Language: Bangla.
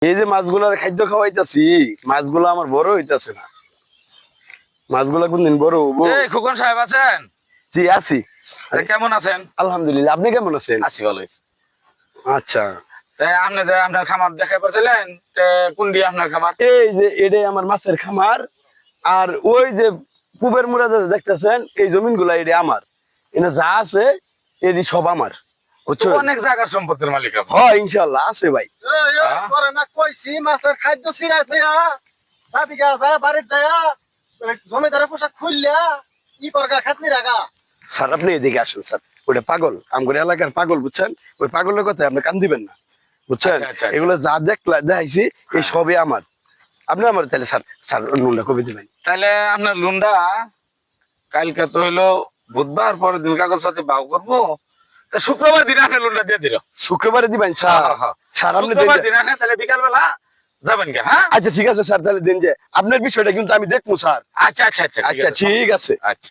এই যে মাছগুলার খাদ্য খাওয়াইতাছি, মাছগুলো আমার বড় হইতাছে না। মাছগুলা কোনদিন বড় হবো? এই খোকন সাহেব আছেন? জি আছি। কেমন আছেন? আলহামদুলিল্লাহ, আপনি কেমন আছেন? আছি ভালোই। আচ্ছা, আপনি যে আপনার খামার দেখাই পাচ্ছিলেন, কোন দিয়ে আপনার খামার? এই যে এটাই আমার মাছের খামার। আর ওই যে পুবের মুড়া দেখতেছেন, এই জমিন গুলা এটা আমার। এটা যা আছে এটি সব আমার। তো অনেক জায়গার সম্পত্তির মালিক আপনি। হ্যাঁ ইনশাল্লাহ আছে ভাই। কইছি মাছের খাদ্য ছিড়াইছে চাবি গা যায় বাড়ির যায় জমিদারের পোশাক খুললা ই করগা খাতনি রাগা। স্যার আপনি এদিকে আসেন স্যার। ওটা পাগল, আমার এলাকার পাগল, বুঝছেন? ওই পাগলের কথা আপনি কান দিবেন না, বুঝছেন? আচ্ছা, আচ্ছা, আচ্ছা। এগুলো যা দেখাইছি এই সবই আমার। আপনি আমার তাহলে স্যার স্যার নুনটা কবে দিবেন? তাহলে আপনার লোনটা কালকে তো হলো বুধবার, পরের দিন কাগজপাতি বাউ করবো, তা শুক্রবার দিন আপনার লোনটা দিয়ে দিল। শুক্রবারে দিবেন স্যার? স্যার আপনি দেন শুক্রবার যে- দিন আপনি তাহলে বিকাল বেলা যাবেন কে? হ্যাঁ, আচ্ছা ঠিক আছে স্যার, তাহলে দিন যে আপনার বিষয়টা কিন্তু আমি দেখবো স্যার। আচ্ছা আচ্ছা আচ্ছা আচ্ছা ঠিক আছে। আচ্ছা।